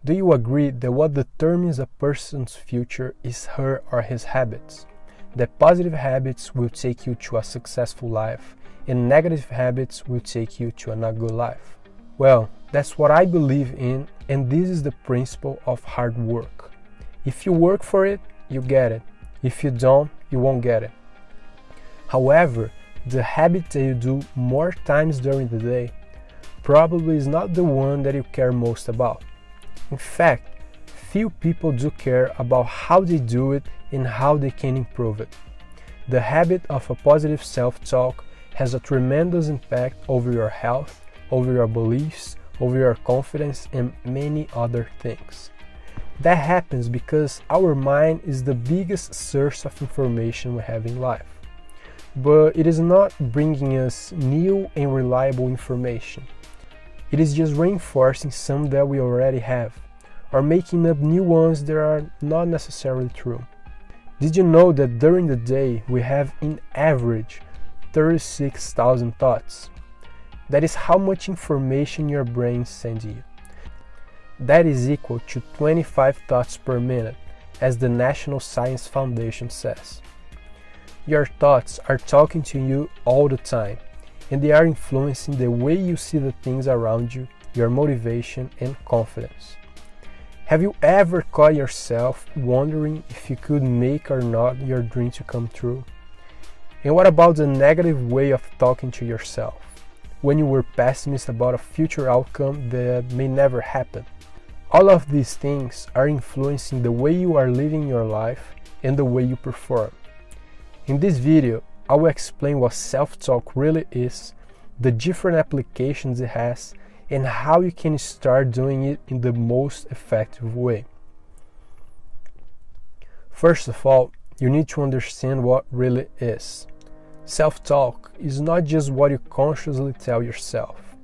Do you agree that what determines a person's future is her or his habits? That positive habits will take you to a successful life and negative habits will take you to a not good life? Well, that's what I believe in, and this is the principle of hard work. If you work for it, you get it. If you don't, you won't get it. However, the habit that you do more times during the day probably is not the one that you care most about. In fact, few people do care about how they do it and how they can improve it. The habit of a positive self-talk has a tremendous impact over your health, over your beliefs, over your confidence, and many other things. That happens because our mind is the biggest source of information we have in life. But it is not bringing us new and reliable information. It is just reinforcing some that we already have, or making up new ones that are not necessarily true. Did you know that during the day we have in average 36,000 thoughts? That is how much information your brain sends you. That is equal to 25 thoughts per minute, as the National Science Foundation says. Your thoughts are talking to you all the time, and they are influencing the way you see the things around you, your motivation and confidence. Have you ever caught yourself wondering if you could make or not your dream to come true? And what about the negative way of talking to yourself, when you were pessimist about a future outcome that may never happen? All of these things are influencing the way you are living your life and the way you perform. In this video, I will explain what self-talk really is, the different applications it has, and how you can start doing it in the most effective way. First of all, you need to understand what really is. Self-talk is not just what you consciously tell yourself.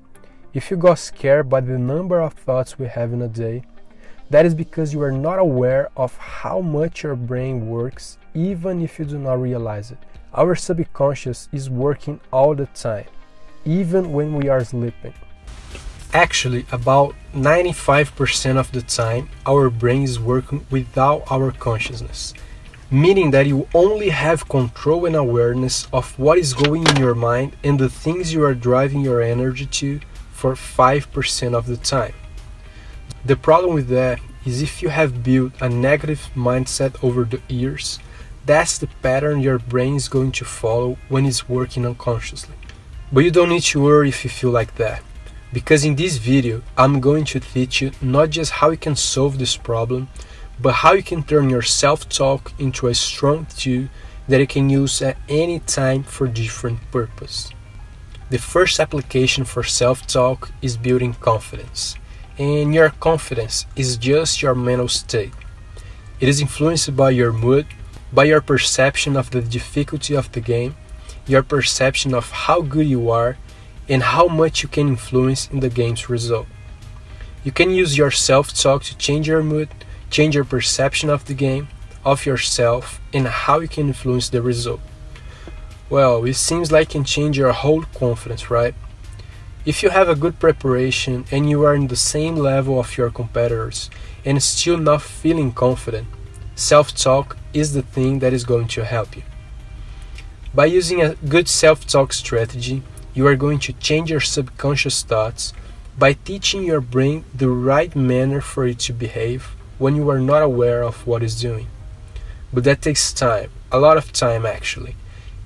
If you got scared by the number of thoughts we have in a day, that is because you are not aware of how much your brain works, even if you do not realize it. Our subconscious is working all the time, even when we are sleeping. Actually, about 95% of the time, our brain is working without our consciousness, meaning that you only have control and awareness of what is going in your mind and the things you are driving your energy to for 5% of the time. The problem with that is if you have built a negative mindset over the years, that's the pattern your brain is going to follow when it's working unconsciously. But you don't need to worry if you feel like that, because in this video I'm going to teach you not just how you can solve this problem, but how you can turn your self-talk into a strong tool that you can use at any time for different purposes. The first application for self-talk is building confidence. And your confidence is just your mental state. It is influenced by your mood, by your perception of the difficulty of the game, your perception of how good you are, and how much you can influence in the game's result. You can use your self-talk to change your mood, change your perception of the game, of yourself, and how you can influence the result. Well, it seems like it can change your whole confidence, right? If you have a good preparation and you are in the same level of your competitors and still not feeling confident, self-talk is the thing that is going to help you. By using a good self-talk strategy, you are going to change your subconscious thoughts by teaching your brain the right manner for it to behave when you are not aware of what it's doing. But that takes time, a lot of time actually.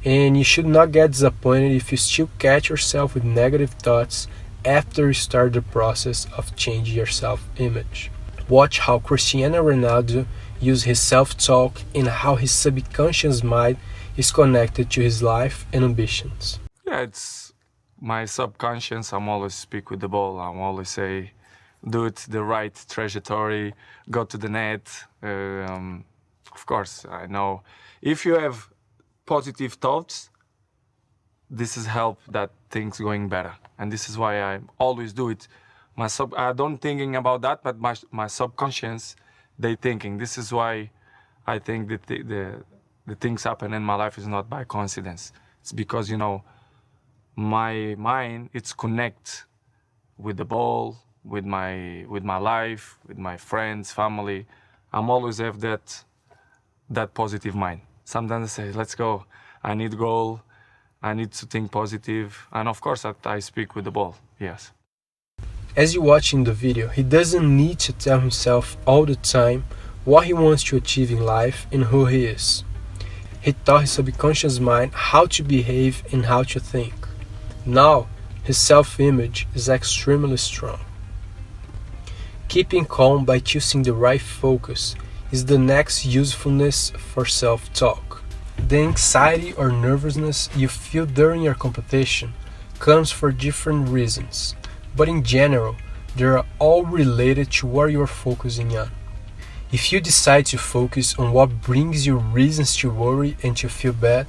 And you should not get disappointed if you still catch yourself with negative thoughts after you start the process of changing your self-image. Watch how Cristiano Ronaldo used his self-talk and how his subconscious mind is connected to his life and ambitions. Yeah, it's my subconscious. I'm always speak with the ball. I'm always say, do it the right trajectory, go to the net. Of course, I know if you have positive thoughts, this is help that things going better, and this is why I always do it. I don't thinking about that, but my subconscious, they thinking. This is why I think that the things happen in my life is not by coincidence. It's because my mind, it's connect with the ball, with my life, with my friends, family. I'm always have that positive mind. Sometimes I say, let's go. I need goal. I need to think positive. And of course, I speak with the ball. Yes. As you watch in the video, he doesn't need to tell himself all the time what he wants to achieve in life and who he is. He taught his subconscious mind how to behave and how to think. Now, his self-image is extremely strong. Keeping calm by choosing the right focus is the next usefulness for self-talk. The anxiety or nervousness you feel during your competition comes for different reasons, but in general, they are all related to what you are focusing on. If you decide to focus on what brings you reasons to worry and to feel bad,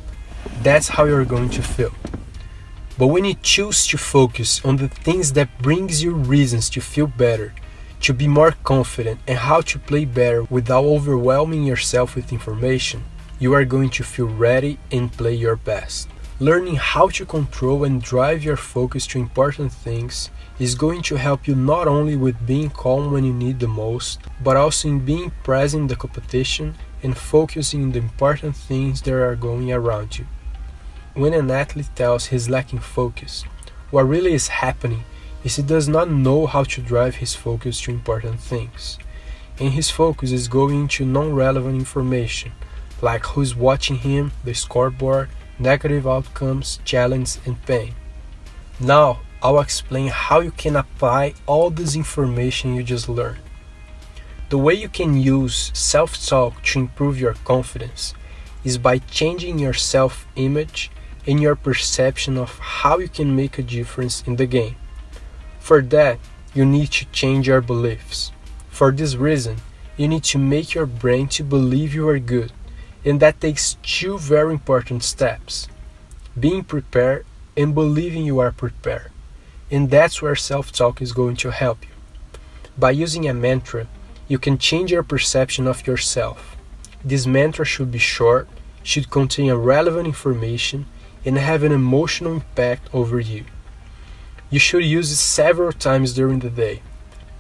that's how you're going to feel. But when you choose to focus on the things that brings you reasons to feel better, to be more confident and how to play better without overwhelming yourself with information, you are going to feel ready and play your best. Learning how to control and drive your focus to important things is going to help you not only with being calm when you need the most, but also in being present in the competition and focusing on the important things that are going around you. When an athlete tells he's lacking focus, what really is happening is he does not know how to drive his focus to important things, and his focus is going to non-relevant information, like who's watching him, the scoreboard, negative outcomes, challenge, and pain. Now, I'll explain how you can apply all this information you just learned. The way you can use self-talk to improve your confidence is by changing your self-image and your perception of how you can make a difference in the game. For that, you need to change your beliefs. For this reason, you need to make your brain to believe you are good, and that takes two very important steps: being prepared and believing you are prepared. And that's where self-talk is going to help you. By using a mantra, you can change your perception of yourself. This mantra should be short, should contain relevant information, and have an emotional impact over you. You should use it several times during the day,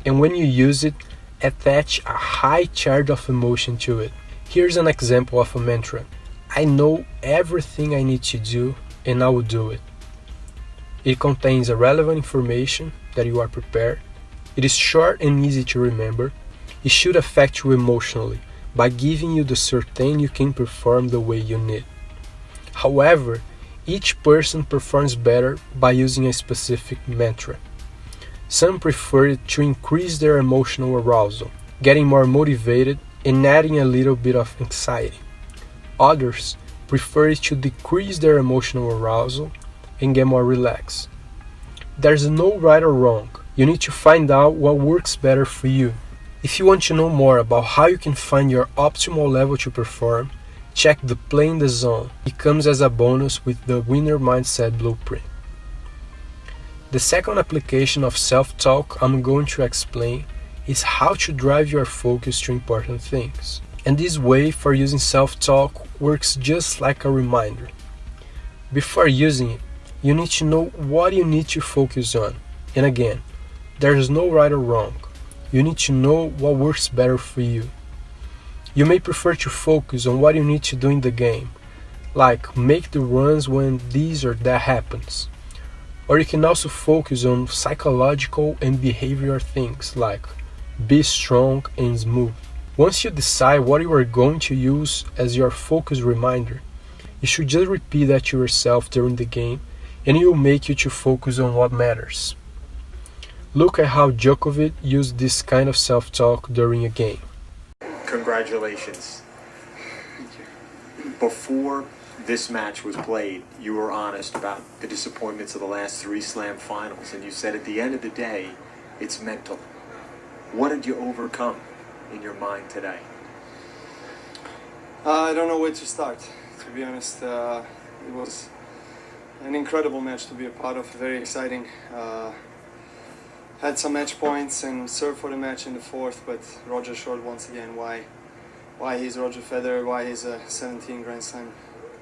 and when you use it, attach a high charge of emotion to it. Here's an example of a mantra: I know everything I need to do, and I will do it. It contains relevant information that you are prepared. It is short and easy to remember. It should affect you emotionally by giving you the certainty you can perform the way you need. However, each person performs better by using a specific mantra. Some prefer it to increase their emotional arousal, getting more motivated and adding a little bit of anxiety. Others prefer it to decrease their emotional arousal and get more relaxed. There's no right or wrong. You need to find out what works better for you. If you want to know more about how you can find your optimal level to perform, check the Play in the Zone. It comes as a bonus with the Winner Mindset Blueprint. The second application of self-talk I'm going to explain is how to drive your focus to important things. And this way for using self-talk works just like a reminder. Before using it, you need to know what you need to focus on. And again, there's no right or wrong. You need to know what works better for you. You may prefer to focus on what you need to do in the game, like make the runs when this or that happens. Or you can also focus on psychological and behavioral things like be strong and smooth. Once you decide what you are going to use as your focus reminder, you should just repeat that to yourself during the game, and it will make you to focus on what matters. Look at how Djokovic used this kind of self-talk during a game. Congratulations. Thank you. Before this match was played, you were honest about the disappointments of the last 3 Slam finals, and you said at the end of the day, it's mental. What did you overcome in your mind today? I don't know where to start, to be honest. It was an incredible match to be a part of, very exciting. Had some match points and served for the match in the fourth, but Roger showed once again why he's Roger Federer, why he's a 17 Grand Slam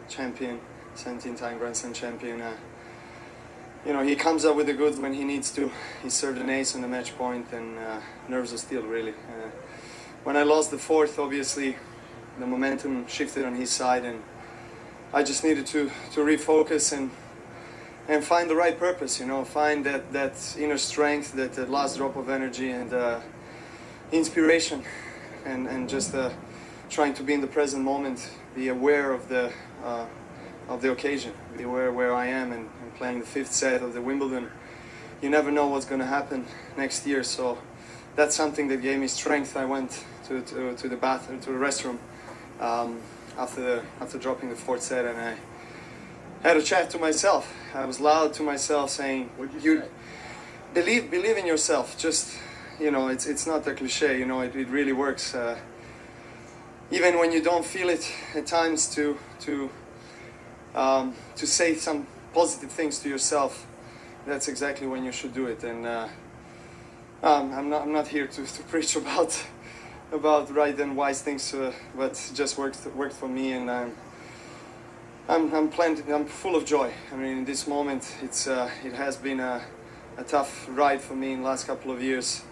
champion, 17-time Grand Slam champion. you know, he comes up with the goods when he needs to. He served an ace on the match point, and nerves of steel, really. When I lost the fourth, obviously, the momentum shifted on his side, and I just needed to refocus and find the right purpose, you know, find that inner strength, that last drop of energy and inspiration, and just trying to be in the present moment, be aware of the occasion, be aware where I am, and playing the fifth set of the Wimbledon. You never know what's going to happen next year, so that's something that gave me strength. I went to the bathroom, to the restroom after dropping the fourth set, and I had a chat to myself. I was loud to myself, saying, "You believe in yourself." Just, you know, it's not a cliche. You know, it really works. Even when you don't feel it at times, to say some positive things to yourself, that's exactly when you should do it. And I'm not here to preach about right and wise things, but it just worked for me, and I'm full of joy. I mean, in this moment, it has been a tough ride for me in the last couple of years.